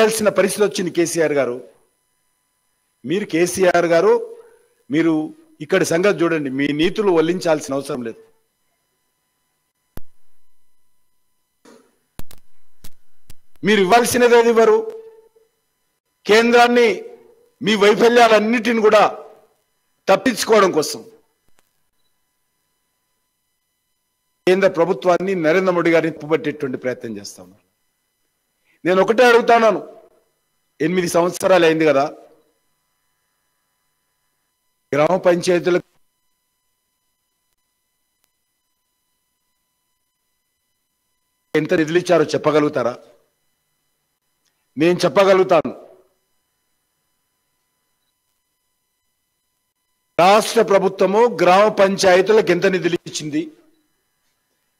చేయాల్సిన పరిస్థితి వచ్చింది కేసీఆర్ గారు. కేసీఆర్ గారు మీరు ఇక్కడ సంగతి చూడండి, మీ నీతులు వల్లించాల్సిన అవసరం లేదు. మీరు ఇవ్వాల్సినది ఏది ఇవ్వరు. కేంద్రాన్ని మీ వైఫల్యాలన్నిటిని కూడా తప్పించుకోవడం కోసం కేంద్ర ప్రభుత్వాన్ని నరేంద్ర మోడీ గారిని తప్పుపట్టేటువంటి ప్రయత్నం చేస్తా ఉన్నారు. నేను ఒకటే అడుగుతున్నాను, 8 సంవత్సరాలు అయింది కదా, గ్రామ పంచాయతీలకు ఎంత నిధులు ఇచ్చారో చెప్పగలుగుతారా? నేను చెప్పగలుగుతాను. రాష్ట్ర ప్రభుత్వము గ్రామ పంచాయతీలకు ఎంత నిధులు ఇచ్చింది,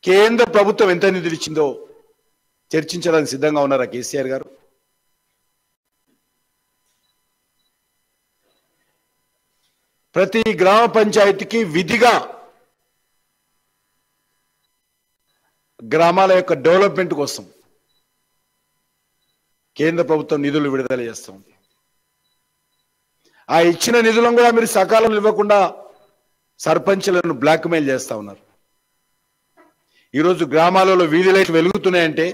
కేంద్ర ప్రభుత్వం ఎంత నిధులు ఇచ్చిందో చర్చించడానికి సిద్ధంగా ఉన్నారా కేసీఆర్ గారు? ప్రతి గ్రామ పంచాయతీకి విధిగా గ్రామాల యొక్క డెవలప్మెంట్ కోసం కేంద్ర ప్రభుత్వం నిధులు విడుదల చేస్తుంది. ఆ ఇచ్చిన నిధులను కూడా మీరు సకాలంలో ఇవ్వకుండా సర్పంచ్లను బ్లాక్మెయిల్ చేస్తా ఉన్నారు. ఈరోజు గ్రామాలలో వీధి లైట్లు వెలుగుతున్నాయంటే,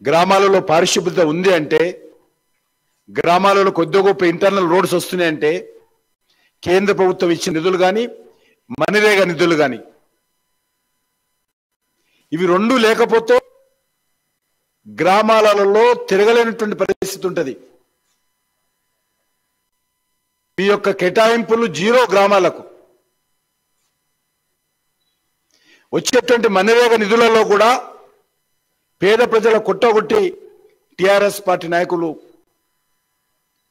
గ్రామాలలో పారిశుభ్రత ఉంది అంటే, గ్రామాలలో కొద్ది గొప్ప ఇంటర్నల్ రోడ్స్ వస్తున్నాయంటే కేంద్ర ప్రభుత్వం ఇచ్చిన నిధులు కానీ మనరేగా నిధులు కానీ, ఇవి రెండు లేకపోతే గ్రామాలలో తిరగలేనటువంటి పరిస్థితి ఉంటుంది. మీ యొక్క కేటాయింపులు జీరో. గ్రామాలకు వచ్చేటువంటి మనరేగా నిధులలో కూడా పేద ప్రజల కొట్టగొట్టి టిఆర్ఎస్ పార్టీ నాయకులు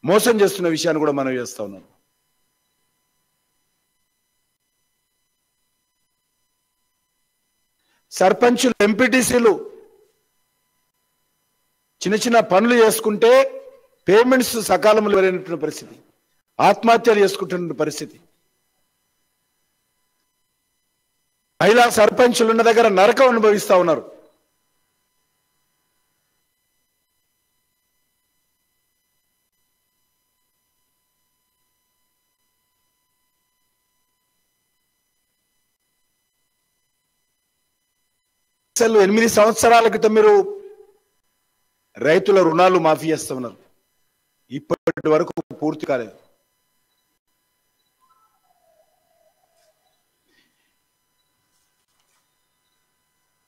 మోసం చేస్తున్న విషయాన్ని కూడా మనం చేస్తా ఉన్నాం. సర్పంచులు, ఎంపీటీసీలు చిన్న చిన్న పనులు చేసుకుంటే పేమెంట్స్ సకాలంలో ఇవ్వలేనటువంటి పరిస్థితి, ఆత్మహత్యలు చేసుకుంటున్న పరిస్థితి. మహిళా సర్పంచులు ఉన్న దగ్గర నరకం అనుభవిస్తా ఉన్నారు. అసలు 8 సంవత్సరాల క్రితం మీరు రైతుల రుణాలు మాఫీ చేస్తా ఉన్నారు, ఇప్పటి వరకు పూర్తి కాలేదు.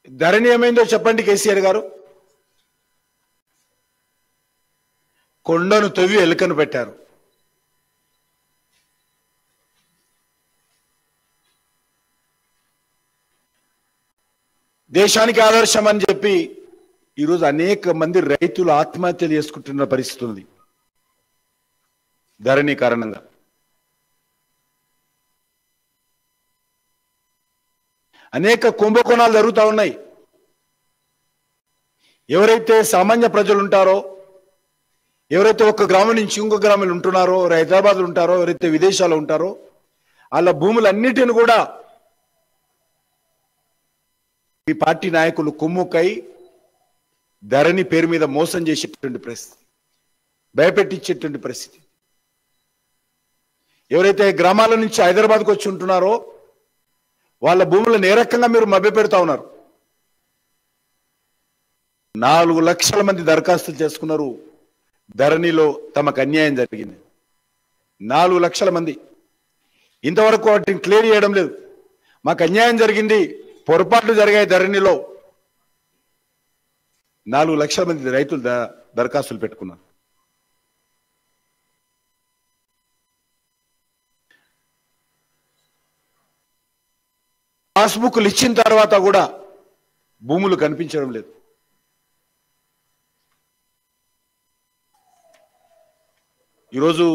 ధరణి ఏమైందో చెప్పండి కేసీఆర్ గారు. కొండను తవ్వి ఎలుకను పెట్టారు. దేశానికి ఆదర్శం అని చెప్పి ఈరోజు అనేక మంది రైతులు ఆత్మహత్యలు చేసుకుంటున్న పరిస్థితి ఉంది ధరణి కారణంగా. అనేక కుంభకోణాలు జరుగుతూ ఉన్నాయి. ఎవరైతే సామాన్య ప్రజలు ఉంటారో, ఎవరైతే ఒక గ్రామం నుంచి ఇంకో గ్రామంలో ఉంటున్నారో, హైదరాబాద్లో ఉంటారో, ఎవరైతే విదేశాల్లో ఉంటారో, వాళ్ళ భూములన్నిటిని కూడా ఈ పార్టీ నాయకులు కుమ్ముకై ధరణి పేరు మీద మోసం చేసేటువంటి పరిస్థితి, భయపెట్టించేటువంటి పరిస్థితి. ఎవరైతే గ్రామాల నుంచి హైదరాబాద్కు వచ్చి ఉంటున్నారో వాళ్ళ భూములను ఏ రకంగా మీరు మభ్యపెడతా ఉన్నారు. 4 లక్షల మంది దరఖాస్తులు చేసుకున్నారు. ధరణిలో తమకు అన్యాయం జరిగింది. 4 లక్షల మంది ఇంతవరకు వాటిని క్లియర్ చేయడం లేదు. మాకు అన్యాయం జరిగింది, పొరపాట్లు జరిగాయి ధరణిలో. 4 లక్షల మంది రైతులు దరఖాస్తులు పెట్టుకున్నారు. పాస్బుక్లు ఇచ్చిన తర్వాత కూడా భూములు కనిపించడం లేదు. ఈరోజు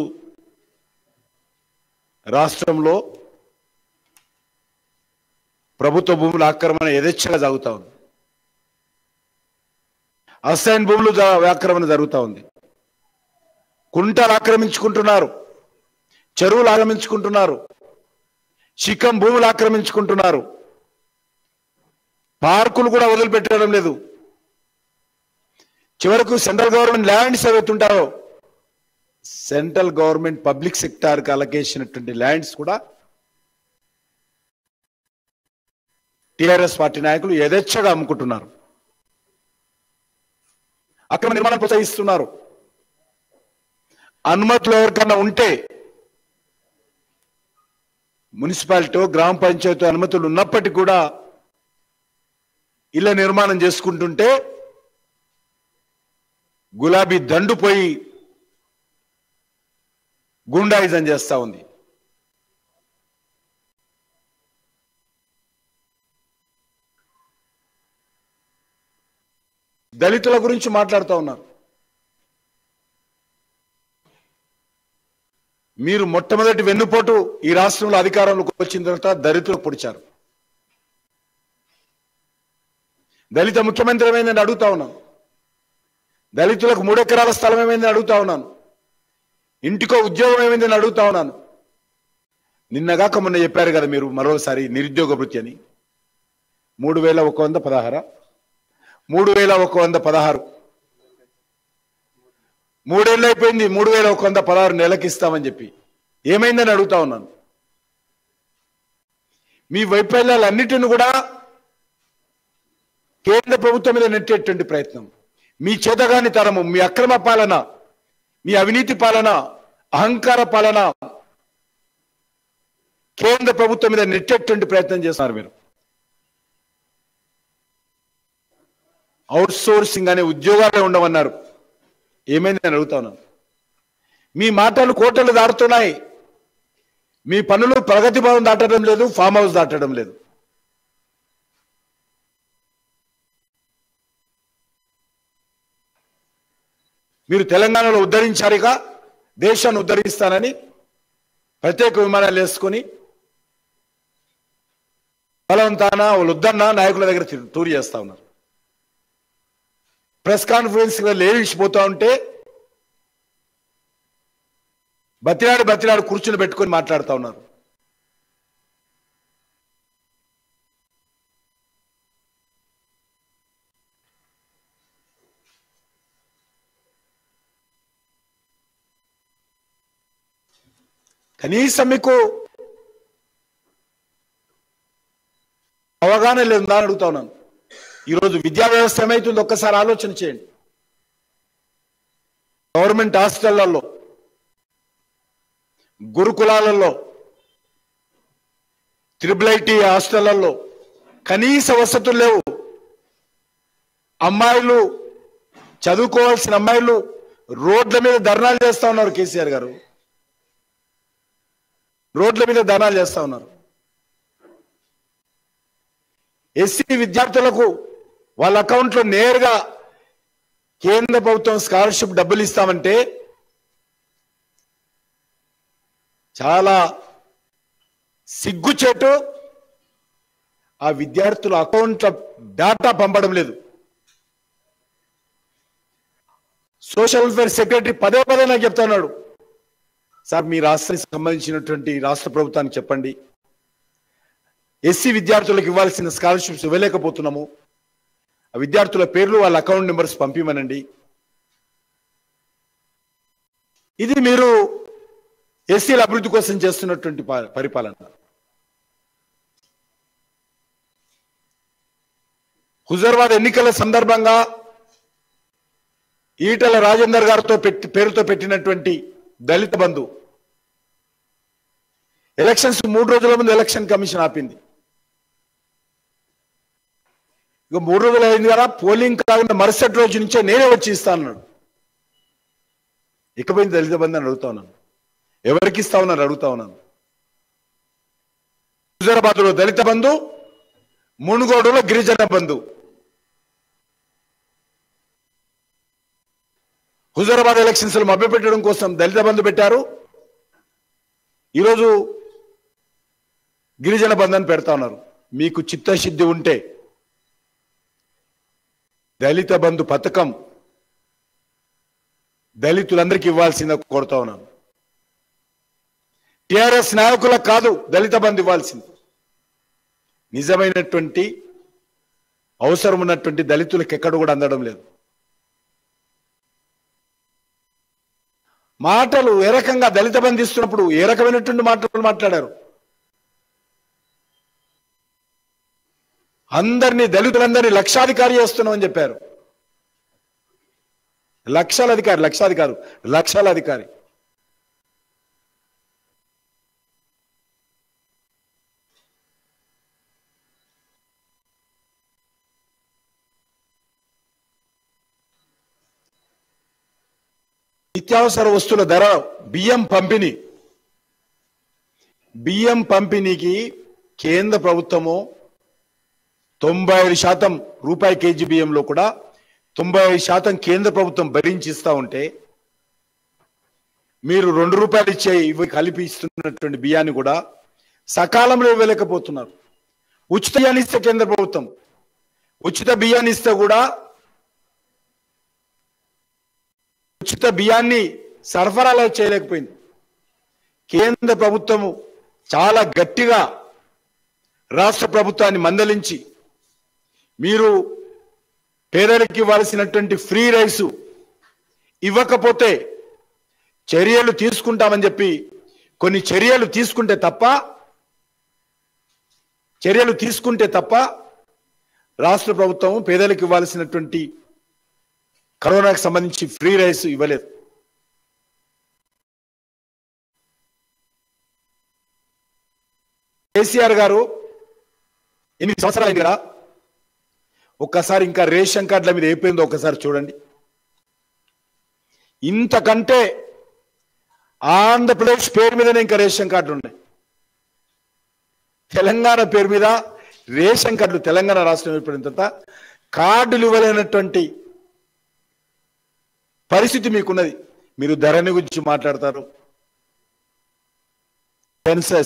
రాష్ట్రంలో ప్రభుత్వ భూముల ఆక్రమణ యథేచ్ఛగా జరుగుతూ ఉంది. అసైన్ భూములు ఆక్రమణ జరుగుతూ ఉంది. కుంటలు ఆక్రమించుకుంటున్నారు, చెరువులు ఆక్రమించుకుంటున్నారు, శిఖం భూములు ఆక్రమించుకుంటున్నారు, పార్కులు కూడా వదిలిపెట్టడం లేదు. చివరకు సెంట్రల్ గవర్నమెంట్ ల్యాండ్స్ ఏవైతుంటారో సెంట్రల్ గవర్నమెంట్ పబ్లిక్ సెక్టార్ కి అలకేసినటువంటి ల్యాండ్స్ కూడా టిఆర్ఎస్ పార్టీ నాయకులు యథేచ్ఛగా అమ్ముకుంటున్నారు, అక్రమ నిర్మాణం ప్రోత్సహిస్తున్నారు. అనుమతులు ఎవరికన్నా ఉంటే మున్సిపాలిటీ గ్రామ పంచాయతీ అనుమతులు ఉన్నప్పటికీ కూడా ఇళ్ల నిర్మాణం చేసుకుంటుంటే గులాబీ దండు పోయి గుండాయిజం చేస్తా ఉంది. దళితుల గురించి మాట్లాడుతూ ఉన్నారు. మీరు మొట్టమొదటి వెన్నుపోటు ఈ రాష్ట్రంలో అధికారంలోకి వచ్చిన తర్వాత దళితులకు పొడిచారు. దళిత ముఖ్యమంత్రి ఏమైందని అడుగుతా ఉన్నాను. దళితులకు 3 ఎకరాల స్థలం ఏమైందని అడుగుతా ఉన్నాను. ఇంటికో ఉద్యోగం ఏమైందని అడుగుతా ఉన్నాను. నిన్నగాక మొన్న చెప్పారు కదా మీరు మరోసారి నిరుద్యోగ భృతి అని. 3116 3116 3 ఏళ్ళు అయిపోయింది. 3116 నెలకి ఇస్తామని చెప్పి ఏమైందని అడుగుతా ఉన్నాను. మీ వైఫల్యాలన్నిటిని కూడా కేంద్ర ప్రభుత్వం మీద నెట్టేటువంటి ప్రయత్నం, మీ చేతగాని తరము, మీ అక్రమ పాలన, మీ అవినీతి పాలన, అహంకార పాలన కేంద్ర ప్రభుత్వం మీద నెట్టేటువంటి ప్రయత్నం చేస్తున్నారు. మీరు అవుట్ సోర్సింగ్ అనే ఉద్యోగాలే ఉండవన్నారు. ఏమైంది నేను అడుగుతా ఉన్నాను. మీ మాటలు కోటలు దాటుతున్నాయి. మీ పనులు ప్రగతి భవన్ దాటడం లేదు, ఫామ్ హౌస్ దాటడం లేదు. మీరు తెలంగాణలో ఉద్ధరించారుగా, దేశాన్ని ఉద్ధరిస్తానని ప్రత్యేక విమానాలు వేసుకొని బలవంతాన వాళ్ళు వద్దన్న నాయకుల దగ్గర టూర్ చేస్తా ఉన్నారు. ప్రెస్ కాన్ఫరెన్స్ లేచిపోతా ఉంటే బతిలాడు కూర్చుని పెట్టుకొని మాట్లాడుతూ ఉన్నారు. కనీసం మీకు అవగాహన లేదుందా అని అడుగుతా ఉన్నాను. ఈరోజు విద్యా వ్యవస్థ ఏమైతుందో ఒక్కసారి ఆలోచన చేయండి. గవర్నమెంట్ హాస్టళ్లలో, గురుకులాలలో, IIIT హాస్టళ్లలో కనీస వసతులు లేవు. అమ్మాయిలు, చదువుకోవాల్సిన అమ్మాయిలు రోడ్ల మీద ధర్నాలు చేస్తా ఉన్నారు. కేసీఆర్ గారు రోడ్ల మీద ధర్నాలు చేస్తా ఉన్నారు. ఎస్సీ విద్యార్థులకు వాళ్ళ అకౌంట్లో నేరుగా కేంద్ర ప్రభుత్వం స్కాలర్షిప్ డబ్బులు ఇస్తామంటే చాలా సిగ్గుచేటు. ఆ విద్యార్థుల అకౌంట్ల డేటా పంపడం లేదు. సోషల్ వెల్ఫేర్ సెక్రటరీ పదే నాకు చెప్తున్నాడు, సార్ మీ రాష్ట్రానికి సంబంధించినటువంటి రాష్ట్ర ప్రభుత్వానికి చెప్పండి, ఎస్సీ విద్యార్థులకు ఇవ్వాల్సిన స్కాలర్షిప్స్ ఇవ్వలేకపోతున్నాము, ఆ విద్యార్థుల పేర్లు వాళ్ళ అకౌంట్ నెంబర్స్ పంపిమనండి. ఇది మీరు ఎస్సీల అభివృద్ధి కోసం చేస్తున్నటువంటి పరిపాలన. హుజూరాబాద్ ఎన్నికల సందర్భంగా ఈటల రాజేందర్ గారితో పేరుతో పెట్టినటువంటి దళిత బంధు ఎలక్షన్స్ 3 రోజుల ముందు ఎలక్షన్ కమిషన్ ఆపింది. ఇక 3 రోజులు అయింది కదా, పోలింగ్ కాకుండా మరుసటి రోజు నుంచే నేనే వచ్చి ఇస్తానన్నాడు. ఇకపోయింది దళిత బంధు అని అడుగుతా ఉన్నాను. ఎవరికి ఇస్తా ఉన్నారు అడుగుతా ఉన్నాను. హుజూరాబాద్లో దళిత బంధు, మునుగోడులో గిరిజన బంధు. హుజూరాబాద్ ఎలక్షన్స్ లో మభ్యపెట్టడం కోసం దళిత బంధు పెట్టారు. ఈరోజు గిరిజన బంధు అని పెడతా ఉన్నారు. మీకు చిత్తశుద్ధి ఉంటే దళిత బంధు పథకం దళితులందరికీ ఇవ్వాల్సిందే కోరుతా ఉన్నాను. టిఆర్ఎస్ నాయకులకు కాదు దళిత బంధు ఇవ్వాల్సింది. నిజమైనటువంటి అవసరం ఉన్నటువంటి దళితులకు ఎక్కడ కూడా అందడం లేదు. మాటలు ఏ రకంగా దళిత బంధు ఇస్తున్నప్పుడు ఏ రకమైనటువంటి మాటలు మాట్లాడారు? అందరినీ దళితులందరినీ లక్షాధికారి చేస్తున్నామని చెప్పారు. లక్షల అధికారి. నిత్యావసర వస్తువుల ధర, బియ్యం పంపిణీకి కేంద్ర ప్రభుత్వము 95% రూపాయి కేజీ బియ్యంలో కూడా 95% కేంద్ర ప్రభుత్వం భరించి ఇస్తా ఉంటే మీరు 2 రూపాయలు ఇచ్చే ఇవి కలిపి ఇస్తున్నటువంటి బియ్యాన్ని కూడా సకాలంలో ఇవ్వలేకపోతున్నారు. ఉచిత బియ్యాన్ని ఇస్తే కేంద్ర ప్రభుత్వం ఉచిత బియ్యాన్ని ఇస్తే కూడా ఉచిత బియ్యాన్ని సరఫరాలో చేయలేకపోయింది. కేంద్ర ప్రభుత్వము చాలా గట్టిగా రాష్ట్ర ప్రభుత్వాన్ని మందలించి మీరు పేదలకు ఇవ్వాల్సినటువంటి ఫ్రీ రైసు ఇవ్వకపోతే చర్యలు తీసుకుంటామని చెప్పి కొన్ని చర్యలు తీసుకుంటే తప్ప రాష్ట్ర ప్రభుత్వం పేదలకు ఇవ్వాల్సినటువంటి కరోనాకు సంబంధించి ఫ్రీ రైస్ ఇవ్వలేదు. కేసీఆర్ గారు 8 సంవత్సరాలు అయింది కదా, ఒక్కసారి ఇంకా రేషన్ కార్డుల మీద అయిపోయిందో ఒక్కసారి చూడండి. ఇంతకంటే ఆంధ్రప్రదేశ్ పేరు మీదనే ఇంకా రేషన్ కార్డులు ఉన్నాయి. తెలంగాణ పేరు మీద రేషన్ కార్డులు, తెలంగాణ రాష్ట్రం ఏర్పడిన తర్వాత కార్డులు ఇవ్వలేనటువంటి పరిస్థితి మీకున్నది. మీరు ధరణి గురించి మాట్లాడతారు,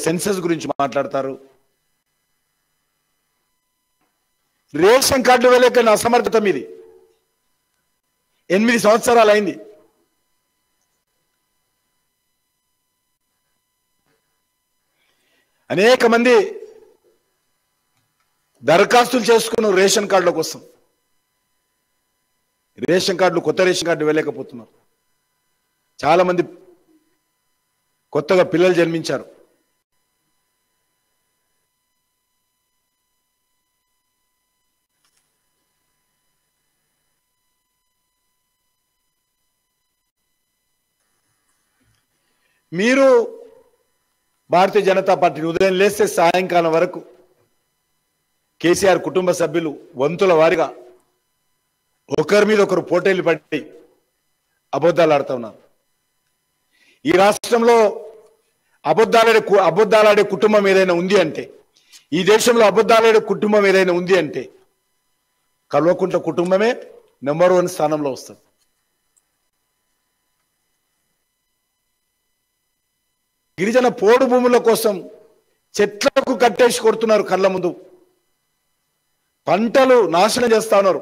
సెన్సస్ గురించి మాట్లాడతారు. రేషన్ కార్డులు ఇవ్వలేక అసమర్థత మీది. 8 సంవత్సరాలు అయింది. అనేక మంది దరఖాస్తులు చేసుకున్నారు రేషన్ కార్డుల కోసం. కొత్త రేషన్ కార్డు ఇవ్వలేకపోతున్నారు. చాలా మంది కొత్తగా పిల్లలు జన్మించారు. మీరు భారతీయ జనతా పార్టీ ఉదయం లేస్తే సాయంకాలం వరకు కేసీఆర్ కుటుంబ సభ్యులు వంతుల వారిగా ఒకరి మీద ఒకరు పోటీలు పట్టి అబద్ధాలు ఆడుతూ ఉన్నారు. ఈ రాష్ట్రంలో అబద్ధాలాడే కుటుంబం ఏదైనా ఉంది అంటే, ఈ దేశంలో అబద్ధాలాడే కుటుంబం ఏదైనా ఉంది అంటే కల్వకుంట్ల కుటుంబమే నెంబర్ 1 స్థానంలో వస్తుంది. గిరిజన పోడు భూముల కోసం చెట్లకు కట్టేసి కొడుతున్నారు. కళ్ళ ముందు పంటలు నాశనం చేస్తా ఉన్నారు.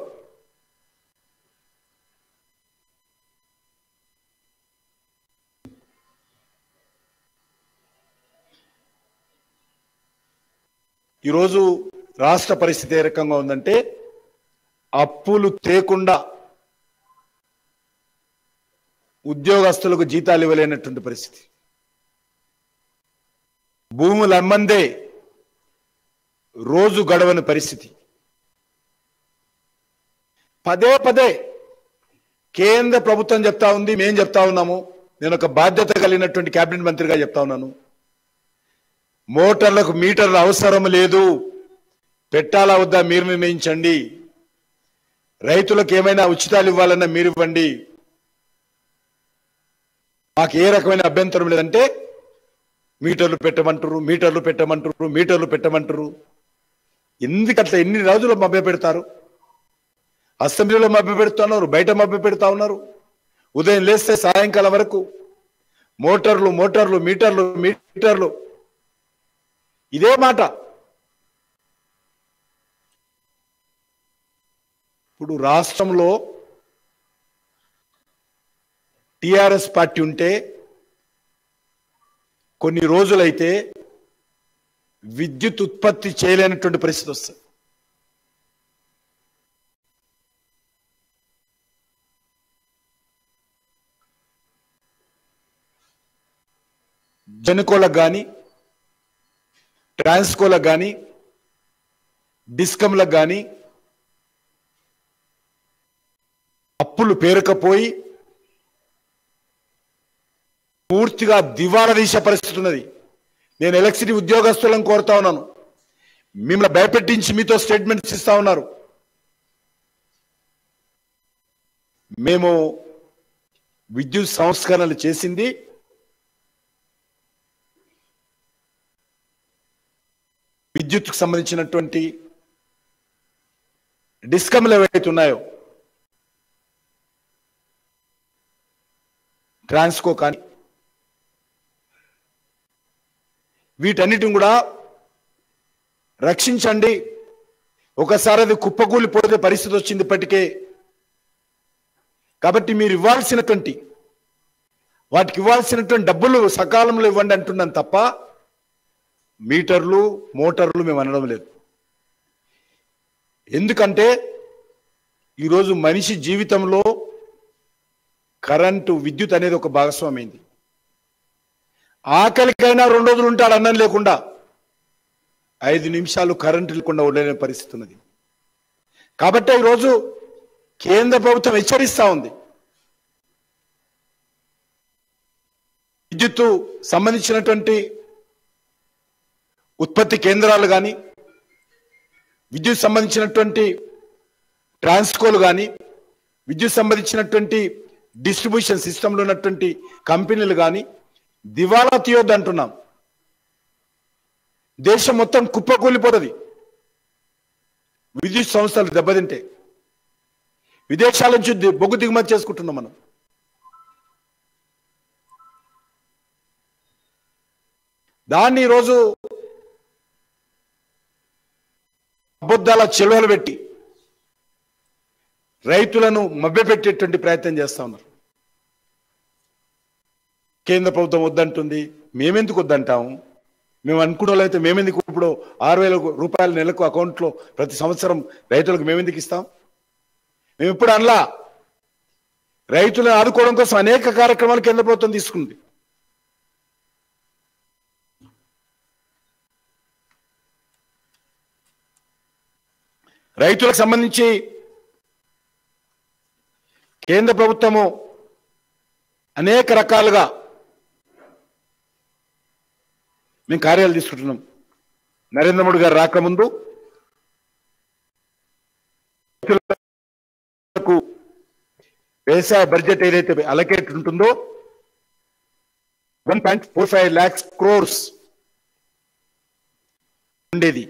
ఈరోజు రాష్ట్ర పరిస్థితి ఏ రకంగా ఉందంటే, అప్పులు తేకుండా ఉద్యోగస్తులకు జీతాలు ఇవ్వలేనటువంటి పరిస్థితి. భూములు అమ్మందే రోజు గడవని పరిస్థితి. పదే కేంద్ర ప్రభుత్వం చెప్తా ఉంది, మేం చెప్తా ఉన్నాము. నేను ఒక బాధ్యత కలిగినటువంటి కేబినెట్ మంత్రిగా చెప్తా ఉన్నాను. మోటార్లకు మీటర్లు అవసరం లేదు, పెట్టాలా వద్దా మీరు నిర్ణయించండి. రైతులకు ఏమైనా ఉచితాలు ఇవ్వాలన్నా మీరు ఇవ్వండి. మాకు ఏ రకమైన అభ్యంతరం లేదంటే మీటర్లు పెట్టమంటారు. ఎందుకట్లా ఎన్ని రోజులు మభ్య పెడతారు? అసెంబ్లీలో మభ్య పెడుతున్నారు, బయట మభ్య పెడతా ఉన్నారు. ఉదయం లేస్తే సాయంకాలం వరకు మీటర్లు ఇదే మాట. ఇప్పుడు రాష్ట్రంలో టిఆర్ఎస్ పార్టీ ఉంటే కొన్ని రోజులైతే విద్యుత్ ఉత్పత్తి చేయలేనటువంటి పరిస్థితి వస్తుంది. జెన్కోలకు కానీ ట్రాన్స్కోలకు కానీ డిస్కమ్లకు కానీ అప్పులు పేరుకపోయి పూర్తిగా దివాలా తీసే పరిస్థితి ఉన్నది. నేను ఎలక్ట్రిసిటీ ఉద్యోగస్తులను కోరుతా ఉన్నాను, మిమ్మల్ని భయపెట్టించి మీతో స్టేట్మెంట్స్ ఇస్తా ఉన్నారు. మేము విద్యుత్ సంస్కరణలు చేసింది విద్యుత్కు సంబంధించినటువంటి డిస్కమ్లు ఏవైతే ఉన్నాయో ట్రాన్స్కో కానీ వీటన్నిటిని కూడా రక్షించండి. ఒకసారి అది కుప్పకూలిపోతే పరిస్థితి వచ్చింది ఇప్పటికే. కాబట్టి మీరు వాటికి ఇవ్వాల్సినటువంటి డబ్బులు సకాలంలో ఇవ్వండి అంటున్నాను తప్ప మీటర్లు మోటార్లు మేము అనడం లేదు. ఎందుకంటే ఈరోజు మనిషి జీవితంలో కరెంటు విద్యుత్ అనేది ఒక భాగస్వామైంది. ఆకలికైనా 2 రోజులు ఉంటాడు అన్నం లేకుండా, 5 నిమిషాలు కరెంటు లేకుండా ఉండలేని పరిస్థితి ఉన్నది. కాబట్టి ఈరోజు కేంద్ర ప్రభుత్వం హెచ్చరిస్తా ఉంది. విద్యుత్తు సంబంధించినటువంటి ఉత్పత్తి కేంద్రాలు కానీ, విద్యుత్ సంబంధించినటువంటి ట్రాన్స్కోలు కానీ, విద్యుత్ సంబంధించినటువంటి డిస్ట్రిబ్యూషన్ సిస్టంలో ఉన్నటువంటి కంపెనీలు కానీ దివాలా తీయొద్దు అంటున్నాం. దేశం మొత్తం కుప్పకూలిపోతుంది విద్యుత్ సంస్థలు దెబ్బతింటే. విదేశాల నుంచి బొగ్గు దిగుమతి చేసుకుంటున్నాం మనం. దాన్ని ఈరోజు అబద్ధాల చెలువలు పెట్టి రైతులను మభ్యపెట్టేటువంటి ప్రయత్నం చేస్తా ఉన్నారు. కేంద్ర ప్రభుత్వం వద్దంటుంది, మేమెందుకు వద్దంటాము? మేము అనుకున్న వాళ్ళైతే మేమెందుకు ఇప్పుడు 6,000 రూపాయల నెలకు అకౌంట్లో ప్రతి సంవత్సరం రైతులకు మేమెందుకు ఇస్తాం? మేము ఇప్పుడు అనలా. రైతులను ఆదుకోవడం కోసం అనేక కార్యక్రమాలు కేంద్ర ప్రభుత్వం తీసుకుంది. రైతులకు సంబంధించి కేంద్ర ప్రభుత్వము అనేక రకాలుగా మేము కార్యాలు తీసుకుంటున్నాం. నరేంద్ర మోడీ గారు రాకముందు వ్యవసాయ బడ్జెట్ ఏదైతే అలకేట్ ఉంటుందో 1.45 lakhs crores ఉండేది.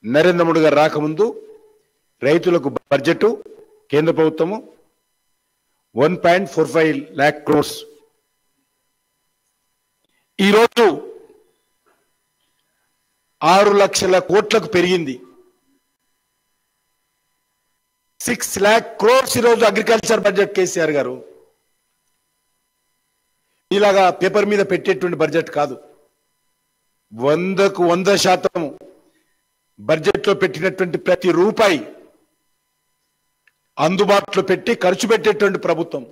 నరేంద్ర మోడీ గారు రాకముందు రైతులకు బడ్జెట్ కేంద్ర ప్రభుత్వము 1.45 lakh crores. ఈరోజు 6 లక్షల కోట్లకు పెరిగింది. 6 lakh crores ఈరోజు అగ్రికల్చర్ బడ్జెట్ కేసీఆర్ గారు. ఇలాగా పేపర్ మీద పెట్టేటువంటి బడ్జెట్ కాదు. 100కు 100% బడ్జెట్లో పెట్టినటువంటి ప్రతి రూపాయి అందుబాటులో పెట్టి ఖర్చు పెట్టేటువంటి ప్రభుత్వం.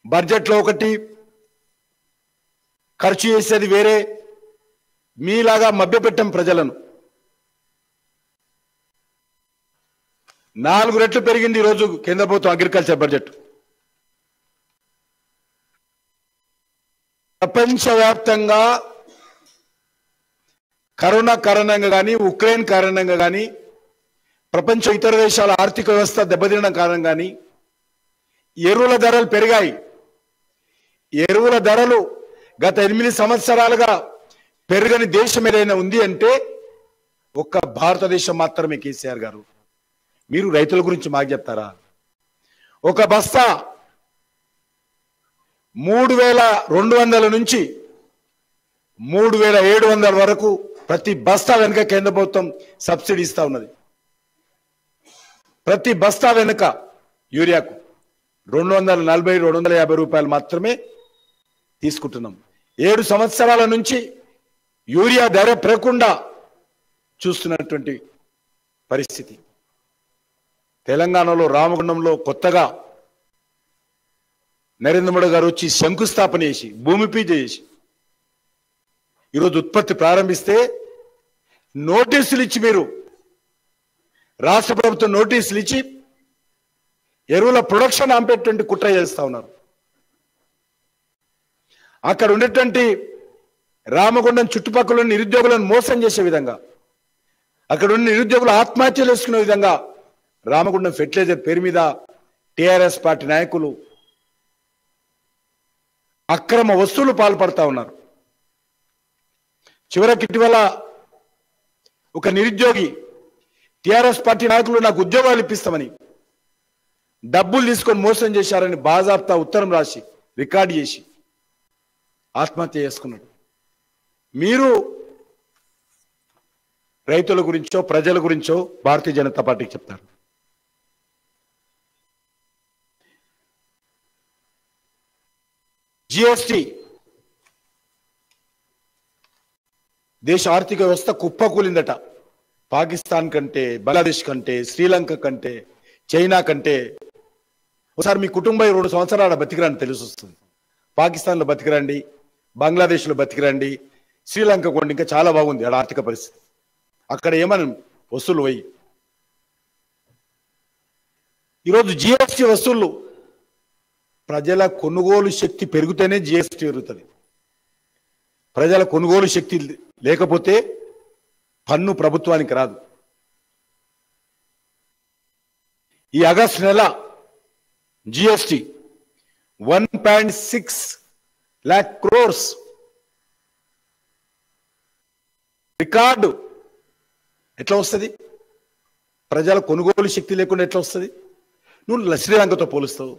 బడ్జెట్లో ఒకటి ఖర్చు చేసేది వేరే. మీలాగా మభ్యపెట్టం ప్రజలను. 4 రెట్లు పెరిగింది ఈరోజు కేంద్ర ప్రభుత్వం అగ్రికల్చర్ బడ్జెట్. ప్రపంచవ్యాప్తంగా కరోనా కారణంగా కానీ, ఉక్రెయిన్ కారణంగా కానీ, ప్రపంచ ఇతర దేశాల ఆర్థిక వ్యవస్థ దెబ్బతినడం కారణంగా కానీ ఎరువుల ధరలు పెరిగాయి. ఎరువుల ధరలు గత 8 సంవత్సరాలుగా పెరగని దేశం ఏదైనా ఉంది అంటే ఒక్క భారతదేశం మాత్రమే. కేసీఆర్ గారు, మీరు రైతుల గురించి మాకు చెప్తారా? ఒక బస్తా 3,200 నుంచి 3,700 వరకు ప్రతి బస్తా వెనుక కేంద్ర ప్రభుత్వం సబ్సిడీ ఇస్తా ఉన్నది. ప్రతి బస్తా వెనుక యూరియాకు 240-250 రూపాయలు మాత్రమే తీసుకుంటున్నాం. 7 సంవత్సరాల నుంచి యూరియా ధర పెరగకుండా చూస్తున్నటువంటి పరిస్థితి. తెలంగాణలో రామగుండంలో కొత్తగా నరేంద్ర మోడీ గారు వచ్చి శంకుస్థాపన చేసి భూమి పూజ చేసి ఈరోజు ఉత్పత్తి ప్రారంభిస్తే నోటీసులు ఇచ్చి మీరు రాష్ట్ర ప్రభుత్వం నోటీసులు ఇచ్చి ఎరువుల ప్రొడక్షన్ ఆపేటువంటి కుట్ర చేస్తా ఉన్నారు. అక్కడ ఉండేటువంటి రామగుండం చుట్టుపక్కల నిరుద్యోగులను మోసం చేసే విధంగా, అక్కడ ఉన్న నిరుద్యోగులు ఆత్మహత్యలు చేసుకునే విధంగా రామగుండం ఫెర్టిలైజర్ పేరు మీద టిఆర్ఎస్ పార్టీ నాయకులు అక్రమ వస్తువులు పాల్పడతా ఉన్నారు. చివరికి ఇటీవల ఒక నిరుద్యోగి టిఆర్ఎస్ పార్టీ నాయకులు నాకు ఉద్యోగాలు ఇప్పిస్తామని డబ్బులు తీసుకొని మోసం చేశారని బాజాప్తా ఉత్తరం రాసి రికార్డు చేసి ఆత్మహత్య చేసుకున్నాడు. మీరు రైతుల గురించో ప్రజల గురించో భారతీయ జనతా పార్టీకి చెప్తారు. జిఎస్టి దేశ ఆర్థిక వ్యవస్థ కుప్పకూలిందట. పాకిస్తాన్ కంటే, బంగ్లాదేశ్ కంటే, శ్రీలంక కంటే, చైనా కంటే. ఒకసారి మీ కుటుంబం 2 సంవత్సరాల బతికిరండి తెలిసి వస్తుంది. పాకిస్తాన్లో బతికిరండి, బంగ్లాదేశ్లో బతికిరండి, శ్రీలంక కొండి ఇంకా చాలా బాగుంది ఆడ ఆర్థిక పరిస్థితి. అక్కడ ఏమని వస్తువులు పోయి ఈరోజు జిఎస్టి వస్తువులు ప్రజల కొనుగోలు శక్తి పెరిగితేనే జిఎస్టి పెరుగుతుంది. ప్రజల కొనుగోలు శక్తి లేకపోతే పన్ను ప్రభుత్వానికి రాదు. ఈ ఆగస్టు నెల జిఎస్టి 1.6 lakh crores రికార్డు. ఎట్లా వస్తుంది? ప్రజల కొనుగోలు శక్తి లేకుండా ఎట్లా వస్తుంది? నువ్వు శ్రీలంకతో పోలుస్తావు,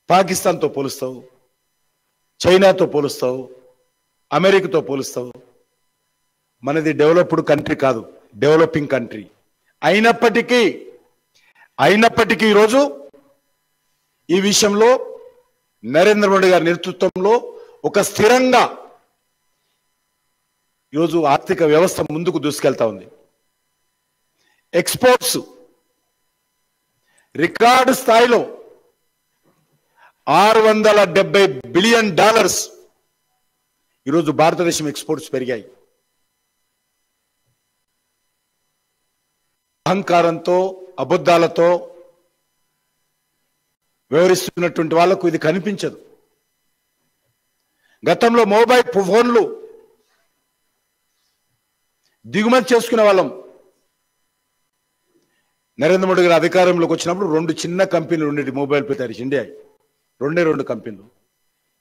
పాకిస్తాన్తో పోలుస్తావు, చైనాతో పోలుస్తావు, అమెరికాతో పోలుస్తావు. మనది డెవలప్డ్ కంట్రీ కాదు, డెవలపింగ్ కంట్రీ. అయినప్పటికీ ఈరోజు ఈ విషయంలో నరేంద్ర మోడీ గారి నేతృత్వంలో ఒక స్థిరంగా ఈరోజు ఆర్థిక వ్యవస్థ ముందుకు దూసుకెళ్తా ఉంది. ఎక్స్పోర్ట్స్ రికార్డు స్థాయిలో $670 బిలియన్ ఈరోజు భారతదేశం ఎక్స్పోర్ట్స్ పెరిగాయి. అహంకారంతో, అబద్ధాలతో వ్యవహరిస్తున్నటువంటి వాళ్లకు ఇది కనిపించదు. గతంలో మొబైల్ ఫోన్లు దిగుమతి చేసుకునే వాళ్ళం. నరేంద్ర మోడీ గారు అధికారంలోకి వచ్చినప్పుడు 2 చిన్న కంపెనీలు ఉండేవి మొబైల్ ఫోన్ తయారు ఇండియా. 2 కంపెనీలు.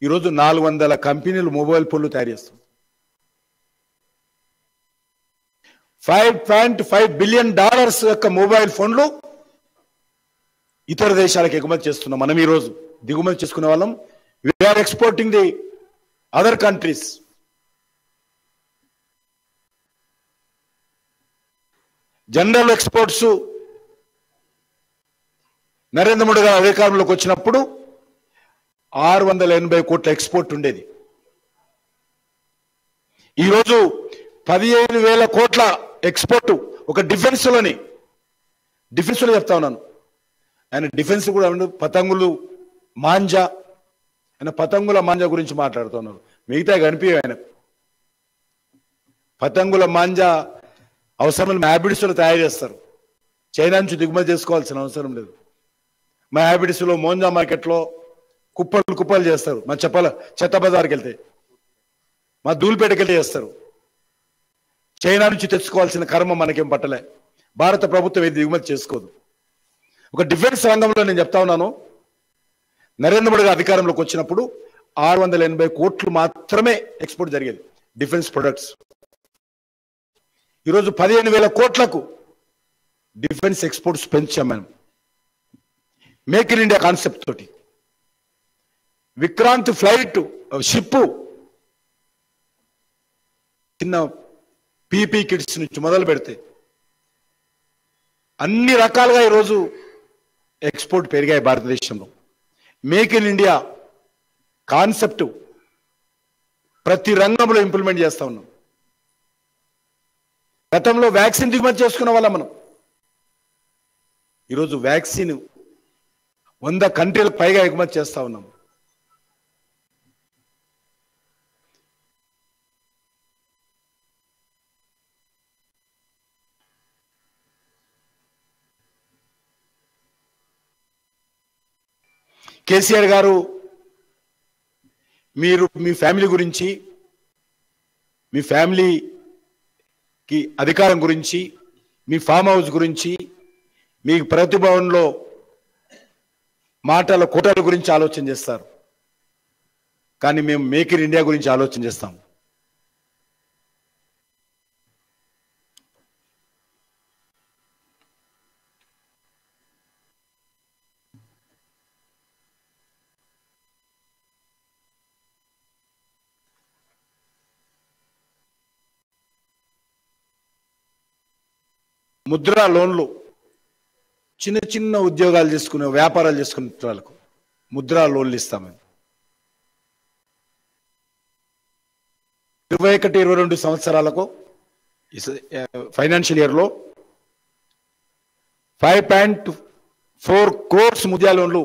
ఈరోజు 400 కంపెనీలు మొబైల్ ఫోన్లు తయారు చేస్తాం. $5.5 బిలియన్ యొక్క మొబైల్ ఫోన్లు ఇతర దేశాలకు ఎగుమతి చేస్తున్నాం. మనం ఈరోజు దిగుమతి చేసుకునే వాళ్ళం. We are exporting the other countries. General exports Narendra Modi garu అధికారంలోకి వచ్చినప్పుడు 680 కోట్ల ఎక్స్పోర్ట్ ఉండేది. ఈరోజు 15,000 కోట్ల ఎక్స్పోర్ట్ ఒక డిఫెన్స్ లో చెప్తా ఉన్నాను. ఆయన డిఫెన్స్ కూడా పతంగులు మాంజా, ఆయన పతంగుల మాంజా గురించి మాట్లాడుతున్నారు. మిగతా కనిపించవు ఆయన. పతంగుల మాంజా అవసరం హ్యాబిట్స్లో తయారు చేస్తారు. చైనా నుంచి దిగుమతి చేసుకోవాల్సిన అవసరం లేదు. మా హ్యాబిట్స్లో మోంజా మార్కెట్లో కుప్పలు చేస్తారు. మా చెత్త బజార్కి వెళ్తే, మా ధూళిపేటకి వెళ్తే చేస్తారు. చైనా నుంచి తెచ్చుకోవాల్సిన కర్మ మనకేం పట్టలే. భారత ప్రభుత్వం ఏది దిగుమతి చేసుకోదు. ఒక డిఫెన్స్ రంగంలో నేను చెప్తా ఉన్నాను, నరేంద్ర మోడీ అధికారంలోకి వచ్చినప్పుడు 680 కోట్లు మాత్రమే ఎక్స్పోర్ట్ జరిగేది డిఫెన్స్ ప్రొడక్ట్స్. ఈరోజు 15,000 కోట్లకు డిఫెన్స్ ఎక్స్పోర్ట్స్ పెంచాం మనం. మేక్ ఇన్ ఇండియా కాన్సెప్ట్ తోటి విక్రాంత్ ఫ్లైట్ షిప్ చిన్న పీపీ కిట్స్ నుంచి మొదలు పెడితే అన్ని రకాలుగా ఈరోజు ఎక్స్పోర్ట్ పెరిగాయి భారతదేశంలో. మేక్ ఇన్ ఇండియా కాన్సెప్ట్ ప్రతి రంగంలో ఇంప్లిమెంట్ చేస్తా ఉన్నాం. గతంలో వ్యాక్సిన్ దిగుమతి చేసుకున్న వాళ్ళం మనం. ఈరోజు వ్యాక్సిన్ 100 కంట్రీలకు పైగా ఎగుమతి చేస్తా ఉన్నాం. కేసీఆర్ గారు మీరు మీ ఫ్యామిలీ గురించి, మీ ఫ్యామిలీకి అధికారం గురించి, మీ ఫామ్ హౌస్ గురించి, మీ ప్రతిభవన్లో మాటల కోటల గురించి ఆలోచన చేస్తారు. కానీ మేము మేక్ ఇన్ ఇండియా గురించి ఆలోచన చేస్తాం. ముద్రా లోన్లు, చిన్న చిన్న ఉద్యోగాలు చేసుకునే, వ్యాపారాలు చేసుకునే వాళ్ళకు ముద్రా లోన్లు ఇస్తామని 21-22 సంవత్సరాలకు ఫైనాన్షియల్ ఇయర్లో 5.4 crores ముద్రా లోన్లు,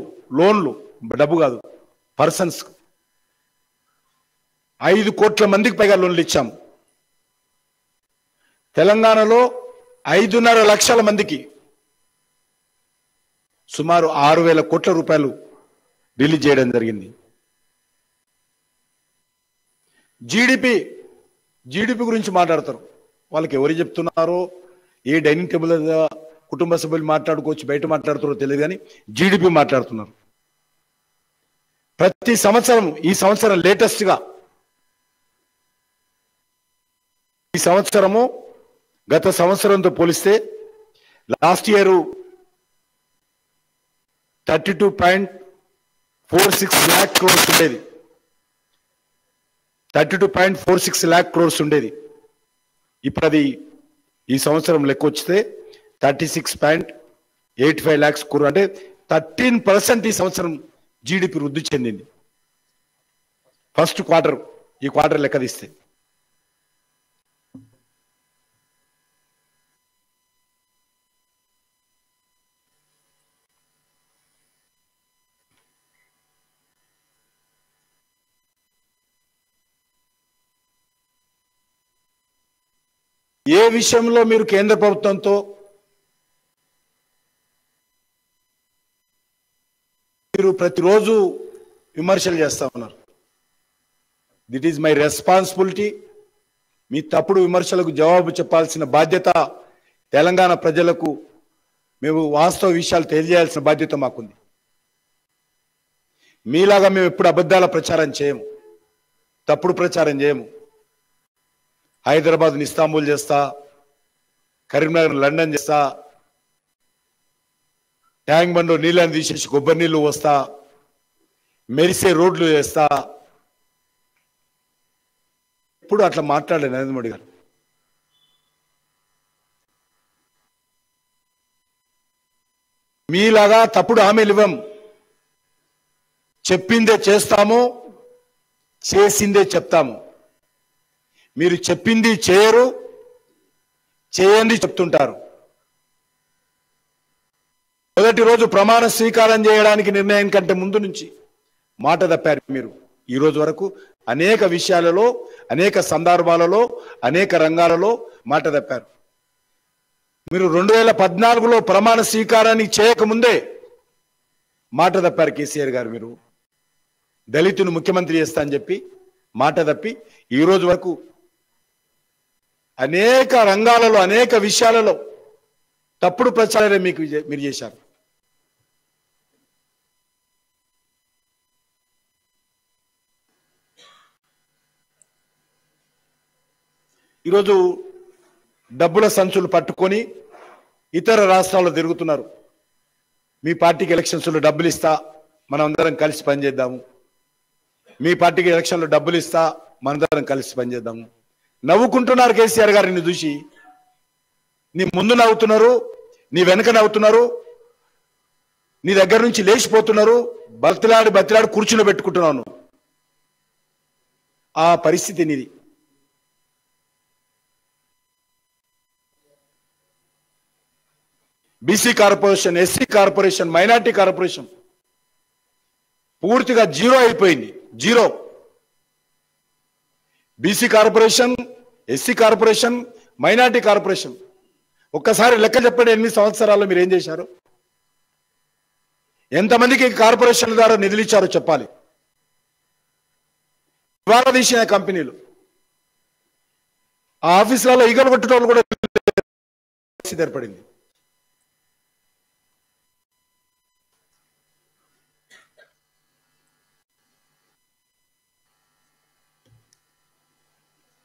డబ్బు కాదు, పర్సన్స్ 5 కోట్ల మందికి పైగా లోన్లు ఇచ్చాము. తెలంగాణలో 5.5 లక్షల మందికి సుమారు 6,000 కోట్ల రూపాయలు రిలీజ్ చేయడం జరిగింది. జీడిపి గురించి మాట్లాడతారు. వాళ్ళకి ఎవరు చెప్తున్నారో, ఏ డైనింగ్ టేబుల్ కుటుంబ సభ్యులు మాట్లాడుకోవచ్చు, బయట మాట్లాడుతారో తెలియదు, కానీ జీడిపి మాట్లాడుతున్నారు. ప్రతి సంవత్సరం, ఈ సంవత్సరం లేటెస్ట్గా, ఈ సంవత్సరము గత సంవత్సరంతో పోలిస్తే లాస్ట్ ఇయర్ 32.46 lakh crores ఉండేది. 32.46 lakh crores ఉండేది. ఇప్పుడు అది ఈ సంవత్సరం లెక్క వచ్చితే 36.85 lakhs crores, అంటే 13% ఈ సంవత్సరం జీడిపి వృద్ధి చెందింది. ఫస్ట్ క్వార్టర్, ఈ క్వార్టర్ లెక్క తీస్తే. ఏ విషయంలో మీరు కేంద్ర ప్రభుత్వంతో మీరు ప్రతిరోజు విమర్శలు చేస్తా ఉన్నారు. దిట్ ఈజ్ మై రెస్పాన్సిబిలిటీ. మీ తప్పుడు విమర్శలకు జవాబు చెప్పాల్సిన బాధ్యత తెలంగాణ ప్రజలకు, మేము వాస్తవ విషయాలు తెలియజేయాల్సిన బాధ్యత మాకుంది. మీలాగా మేము ఎప్పుడు అబద్ధాల ప్రచారం చేయము, తప్పుడు ప్రచారం చేయము. హైదరాబాద్ని ఇస్తాంబుల్ చేస్తా, కరీంనగర్ లండన్ చేస్తా, ట్యాంక్ బండ్లో నీళ్ళని తీసేసి కొబ్బరి నీళ్లు వస్తా, మెరిసే రోడ్లు చేస్తా. ఇప్పుడు అట్లా మాట్లాడారు నరేంద్ర మోడీ గారు. మీలాగా తప్పుడు హామీలు ఇవ్వం. చెప్పిందే చేస్తాము, చేసిందే చెప్తాము. మీరు చెప్పింది చేయరు, చేయండి చెప్తుంటారు. మొదటి రోజు ప్రమాణ స్వీకారం చేయడానికి నిర్ణయం కంటే ముందు నుంచి మాట తప్పారు మీరు. ఈ రోజు వరకు అనేక విషయాలలో, అనేక సందర్భాలలో, అనేక రంగాలలో మాట తప్పారు. మీరు 2014లో ప్రమాణ స్వీకారాన్ని చేయకముందే మాట తప్పారు కేసీఆర్ గారు. మీరు దళితుని ముఖ్యమంత్రి చేస్తా అని చెప్పి మాట తప్పి ఈ రోజు వరకు అనేక రంగాలలో, అనేక విషయాలలో తప్పుడు ప్రచారాలే మీరు చేశారు. ఈరోజు డబ్బుల సంచులు పట్టుకొని ఇతర రాష్ట్రాల్లో తిరుగుతున్నారు. మీ పార్టీకి ఎలక్షన్స్లో డబ్బులు ఇస్తా, మనం అందరం కలిసి పనిచేద్దాము. మీ పార్టీకి ఎలక్షన్లో డబ్బులు ఇస్తా, మనందరం కలిసి పనిచేద్దాము. నవ్వుకుంటున్నారు కేసీఆర్ గారిని చూసి. నీ ముందు నవ్వుతున్నారు, నీ వెనక నవ్వుతున్నారు, నీ దగ్గర నుంచి లేచిపోతున్నారు, బతిలాడి కూర్చుని పెట్టుకుంటున్నాను. ఆ పరిస్థితి నీది. BC corporation, SC corporation, minority corporation పూర్తిగా జీరో అయిపోయింది. Zero. BC corporation, SC corporation, minority corporation. ఒక్కసారి లెక్క చెప్పండి, 8 సంవత్సరాల్లో మీరు ఏం చేశారు? ఎంతమందికి కార్పొరేషన్ల ద్వారా నిధులు ఇచ్చారో చెప్పాలి. ఇవాళ తీసిన కంపెనీలు ఆ ఆఫీసులలో ఈగలు కొట్టడం కూడా ఏర్పడింది.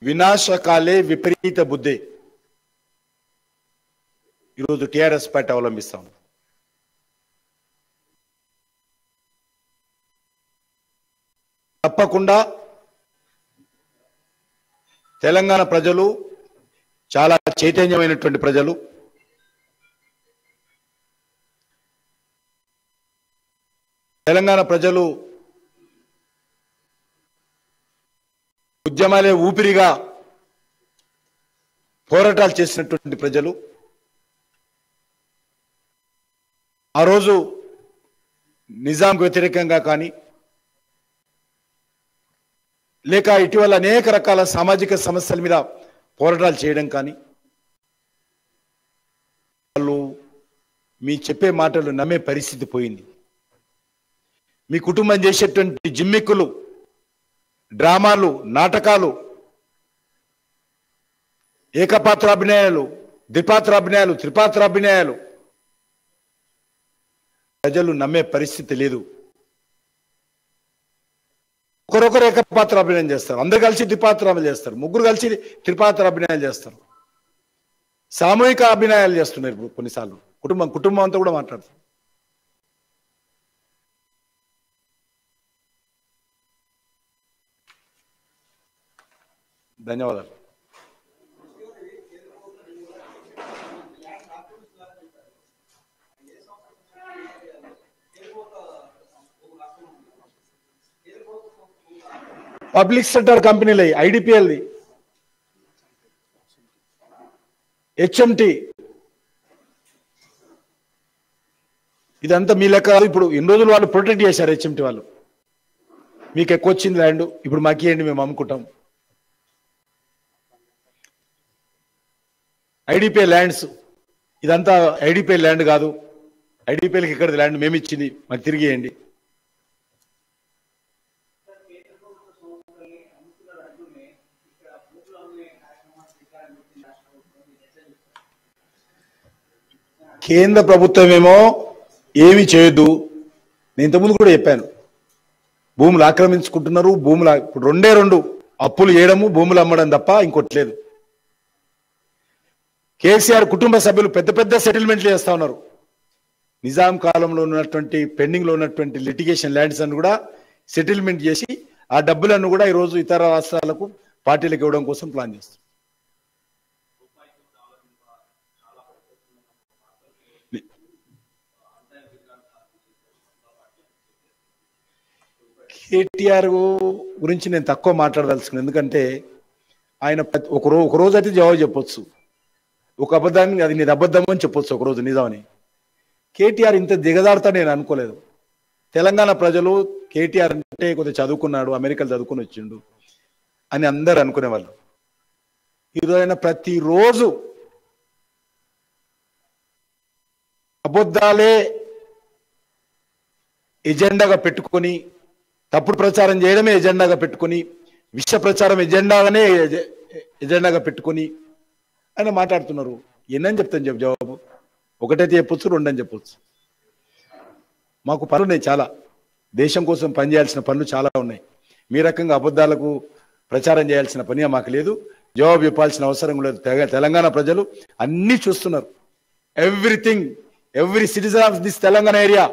వినాశకాలే విపరీత బుద్ధి ఈరోజు టిఆర్ఎస్ పార్టీ అవలంబిస్తాం. తప్పకుండా తెలంగాణ ప్రజలు చాలా చైతన్యమైనటువంటి ప్రజలు. తెలంగాణ ప్రజలు ఉద్యమాలే ఊపిరిగా పోరాటాలు చేసినటువంటి ప్రజలు. ఆ రోజు నిజాంకు వ్యతిరేకంగా కానీ లేక ఇటీవల అనేక రకాల సామాజిక సమస్యల మీద పోరాటాలు చేయడం కానీ వాళ్ళు మీ చెప్పే మాటలు నమ్మే పరిస్థితి పోయింది. మీ కుటుంబం చేసేటువంటి జిమ్మిక్కులు, డ్రామాలు, నాటకాలు, ఏకపాత్రాభినయాలు, ద్విపాత్రాభినయాలు, త్రిపాత్రాభినయాలు ప్రజలు నమ్మే పరిస్థితి లేదు. ఒకరొకరు ఏకపాత్ర అభినయం చేస్తారు, అందరు కలిసి ద్విపాత్రాభినయాలు చేస్తారు, ముగ్గురు కలిసి త్రిపాత్రాభినయాలు చేస్తారు, సామూహిక అభినయాలు చేస్తున్నారు. ఇప్పుడు కొన్నిసార్లు కుటుంబం అంతా కూడా మాట్లాడుతారు. ధన్యవాదాలు. పబ్లిక్ సెక్టర్ కంపెనీలు ఐడిపిఎల్ది, హెచ్ఎంటి, ఇదంతా మీ లెక్క కాదు. ఇప్పుడు ఇన్ని రోజులు వాళ్ళు ప్రొటెక్ట్ చేశారు. హెచ్ఎంటి వాళ్ళు మీకు ఎక్కువ వచ్చింది ల్యాండ్, ఇప్పుడు మాకు ఇవ్వండి, మేము అమ్ముకుంటాం. ఐడిపిఎల్ ల్యాండ్స్, ఇదంతా ఐడిపిఎల్ ల్యాండ్ కాదు, ఐడిపిఎల్కి ఇక్కడ ల్యాండ్ మేము ఇచ్చింది, మాకు తిరిగి ఇవ్వండి. కేంద్ర ప్రభుత్వం ఏమో ఏమి చేయొద్దు. నేను ఇంతకుముందు కూడా చెప్పాను, భూములు ఆక్రమించుకుంటున్నారు. ఇప్పుడు రెండు అప్పులు చేయడము, భూములు అమ్మడం తప్ప ఇంకోట్లేదు. కేసీఆర్ కుటుంబ సభ్యులు పెద్ద పెద్ద సెటిల్మెంట్లు చేస్తా ఉన్నారు. నిజాం కాలంలో ఉన్నటువంటి పెండింగ్ లో ఉన్నటువంటి లిటిగేషన్ ల్యాండ్స్ అన్ని కూడా సెటిల్మెంట్ చేసి ఆ డబ్బులను కూడా ఈరోజు ఇతర రాష్ట్రాలకు పార్టీలకు ఇవ్వడం కోసం ప్లాన్ చేస్తారు. కేటీఆర్ గురించి నేను తక్కువ మాట్లాడదలుచుకున్నాను. ఎందుకంటే ఆయన ఒక రోజు అయితే జవాబు చెప్పొచ్చు, ఒక అబద్ధాన్ని అది నీది అబద్ధం అని చెప్పొచ్చు, ఒకరోజు నిజమని. కేటీఆర్ ఇంత దిగజారుతా నేను అనుకోలేదు. తెలంగాణ ప్రజలు కేటీఆర్ అంటే కొద్దిగా చదువుకున్నాడు, అమెరికాలో చదువుకుని వచ్చిండు అని అందరు అనుకునేవాళ్ళు. ఈరోజు ఆయన ప్రతిరోజు అబద్ధాలే ఎజెండాగా పెట్టుకొని, తప్పుడు ప్రచారం చేయడమే ఎజెండాగా పెట్టుకొని, విష ప్రచారం ఎజెండాగా పెట్టుకొని ఆయన మాట్లాడుతున్నారు. ఎన్నని చెప్తాను జవాబు? ఒకటైతే చెప్పొచ్చు, రెండని చెప్పొచ్చు. మాకు పనులు ఉన్నాయి చాలా, దేశం కోసం పనిచేయాల్సిన పనులు చాలా ఉన్నాయి. మీ రకంగా అబద్ధాలకు ప్రచారం చేయాల్సిన పని మాకు లేదు, జవాబు చెప్పాల్సిన అవసరం లేదు. తెలంగాణ ప్రజలు అన్నీ చూస్తున్నారు. Everything, every citizen of this Telangana area,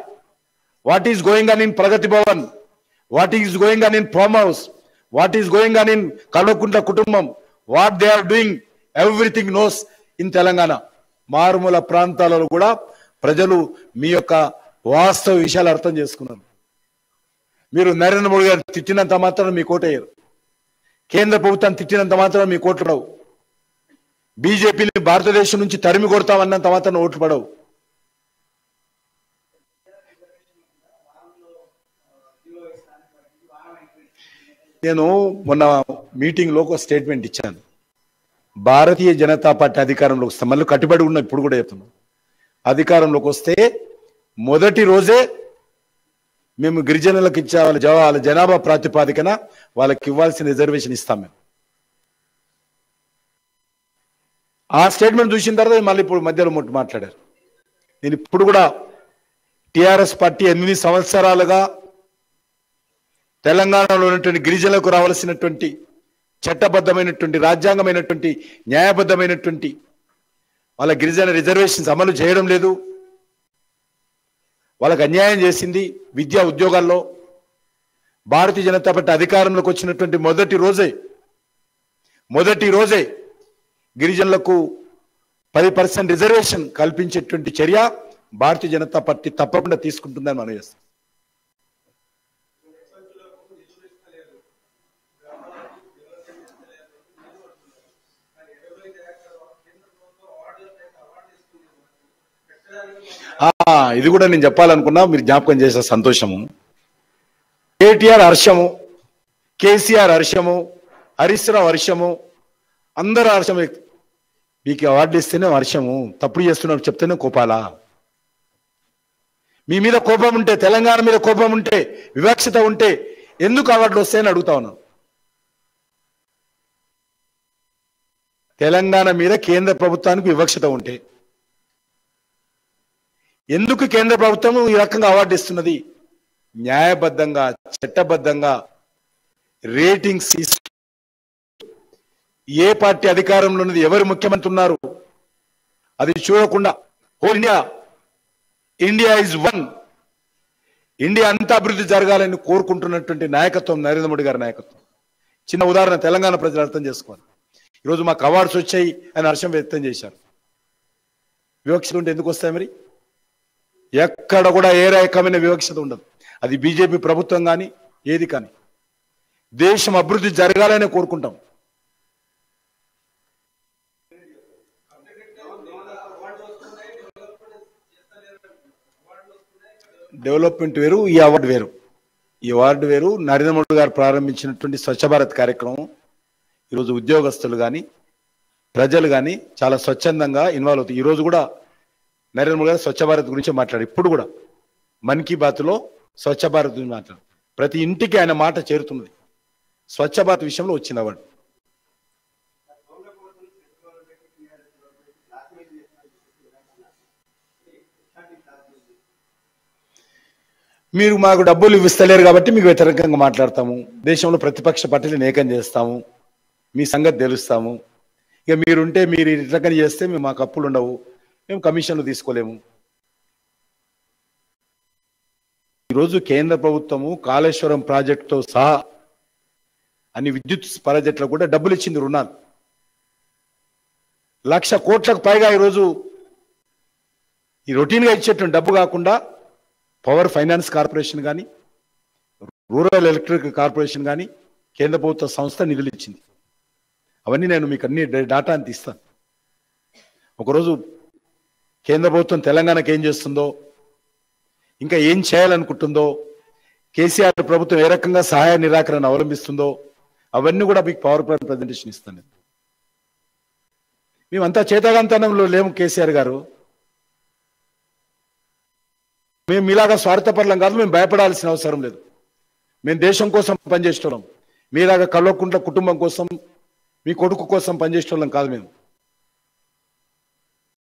what is going on in Pragati Bhavan, what is going on in farm house, what is going on in Kalvakunta Kutumbam, what they are doing, everything knows in Telangana. మారుమూల ప్రాంతాలలో కూడా ప్రజలు మీ యొక్క వాస్తవ విషయాలు అర్థం చేసుకున్నారు. మీరు నరేంద్ర మోడీ గారు తిట్టినంత మాత్రం మీ కోటయ్యారు, కేంద్ర ప్రభుత్వాన్ని తిట్టినంత మాత్రం మీ కోట్లు పడవు, బీజేపీని భారతదేశం నుంచి తరిమి కొడతామన్నంత మాత్రం ఓట్లు పడవు. నేను మొన్న మీటింగ్ లో ఒక స్టేట్మెంట్ ఇచ్చాను. భారతీయ జనతా పార్టీ అధికారంలోకి వస్తే, మళ్ళీ కట్టుబడి ఉన్న ఇప్పుడు కూడా చెప్తున్నాను, అధికారంలోకి వస్తే మొదటి రోజే మేము గిరిజనులకు ఇచ్చే వాళ్ళ జనాభా ప్రాతిపాదికన వాళ్ళకి ఇవ్వాల్సిన రిజర్వేషన్ ఇస్తాం మేము. ఆ స్టేట్మెంట్ చూసిన తర్వాత మళ్ళీ ఇప్పుడు మధ్యలో మాట్లాడారు. నేను ఇప్పుడు కూడా టిఆర్ఎస్ పార్టీ 8 సంవత్సరాలుగా తెలంగాణలో ఉన్నటువంటి గిరిజనులకు రావాల్సినటువంటి చట్టబద్ధమైనటువంటి రాజ్యాంగమైనటువంటి న్యాయబద్ధమైనటువంటి వాళ్ళ గిరిజన రిజర్వేషన్స్ అమలు చేయడం లేదు. వాళ్ళకు అన్యాయం చేసింది. విద్యా ఉద్యోగాల్లో భారతీయ జనతా పార్టీ అధికారంలోకి వచ్చినటువంటి మొదటి రోజే గిరిజనులకు 10% రిజర్వేషన్ కల్పించేటువంటి చర్య భారతీయ జనతా పార్టీ తప్పకుండా తీసుకుంటుందని మనం చేస్తాం. ఇది కూడా నేను చెప్పాలనుకున్నా, మీరు జ్ఞాపకం చేసే సంతోషము. కేటీఆర్ హర్షము, కేసీఆర్ హర్షము, హరీష్ రావు హర్షము, అందరూ హర్షము. మీకు అవార్డు ఇస్తేనే హర్షము, తప్పుడు చేస్తున్నారు చెప్తేనే కోపాలా? మీ మీద కోపం ఉంటే, తెలంగాణ మీద కోపం ఉంటే, వివక్షత ఉంటే ఎందుకు అవార్డులు వస్తాయని అడుగుతా ఉన్నాను. తెలంగాణ మీద కేంద్ర ప్రభుత్వానికి వివక్షత ఉంటే ఎందుకు కేంద్ర ప్రభుత్వం ఈ రకంగా అవార్డు ఇస్తున్నది? న్యాయబద్ధంగా చట్టబద్ధంగా రేటింగ్స్ ఏ పార్టీ అధికారంలో ఉన్నది, ఎవరు ముఖ్యమంత్రి ఉన్నారు అది చూడకుండా whole India is one, India అంతా అభివృద్ధి జరగాలని కోరుకుంటున్నటువంటి నాయకత్వం నరేంద్ర మోడీ గారి నాయకత్వం. చిన్న ఉదాహరణ తెలంగాణ ప్రజలు అర్థం చేసుకోవాలి. ఈరోజు మాకు అవార్డ్స్ వచ్చాయి అని హర్షం వ్యక్తం చేశారు. వివక్షత ఉంటే ఎందుకు వస్తాయి? మరి ఎక్కడ కూడా ఏ రకమైన వివక్షత ఉండదు. అది బీజేపీ ప్రభుత్వం కానీ ఏది కానీ దేశం అభివృద్ధి జరగాలని కోరుకుంటాం. డెవలప్మెంట్ వేరు, ఈ అవార్డు వేరు. ఈ అవార్డు వేరు. నరేంద్ర మోడీ గారు ప్రారంభించినటువంటి స్వచ్ఛ భారత్ కార్యక్రమం ఈరోజు ఉద్యోగస్తులు కానీ ప్రజలు కానీ చాలా స్వచ్ఛందంగా ఇన్వాల్వ్ అవుతాయి. ఈరోజు కూడా నరేంద్ర మోడీ గారు స్వచ్ఛ భారత్ గురించి మాట్లాడారు. ఇప్పుడు కూడా మన్ కీ బాత్లో స్వచ్ఛ భారత్ గురించి మాట్లాడారు. ప్రతి ఇంటికి ఆయన మాట చేరుతున్నది. స్వచ్ఛ భారత్ విషయంలో వచ్చింది అవార్డు. మీరు మాకు డబ్బులు ఇస్తలేరు కాబట్టి మీకు వ్యతిరేకంగా మాట్లాడతాము, దేశంలో ప్రతిపక్ష పార్టీలను ఏకం చేస్తాము, మీ సంగతి తెలుస్తాము. ఇక మీరుంటే మీరు ఇట్లకని చేస్తే మేము మాకు అప్పులు ఉండవు, మేము కమిషన్లు తీసుకోలేము. ఈరోజు కేంద్ర ప్రభుత్వము కాళేశ్వరం ప్రాజెక్టుతో సహా అన్ని విద్యుత్ ప్రాజెక్టులకు కూడా డబ్బులు ఇచ్చింది, రుణాలు 1,00,000 కోట్లకు పైగా. ఈరోజు ఈ రొటీన్గా ఇచ్చేటువంటి డబ్బు కాకుండా పవర్ ఫైనాన్స్ కార్పొరేషన్ కానీ రూరల్ ఎలక్ట్రిక్ కార్పొరేషన్ కానీ కేంద్ర ప్రభుత్వ సంస్థ నిధులు ఇచ్చింది. అవన్నీ నేను మీకు అన్ని డాటా అంత ఇస్తాను. ఒకరోజు కేంద్ర ప్రభుత్వం తెలంగాణకు ఏం చేస్తుందో, ఇంకా ఏం చేయాలనుకుంటుందో, కేసీఆర్ ప్రభుత్వం ఏ రకంగా సహాయ నిరాకరణ అవలంబిస్తుందో అవన్నీ కూడా మీకు పవర్ పాయింట్ ప్రజెంటేషన్ ఇస్తాను. మేమంతా చేతగాంతనంలో లేము కేసీఆర్ గారు. మేము మీలాగా స్వార్థపరులం కాదు, మేము భయపడాల్సిన అవసరం లేదు. మేము దేశం కోసం పనిచేస్తున్నాం. మీలాగా కల్వకుంట్ల కుటుంబం కోసం, మీ కొడుకు కోసం పనిచేసేటోళ్ళం కాదు మేము.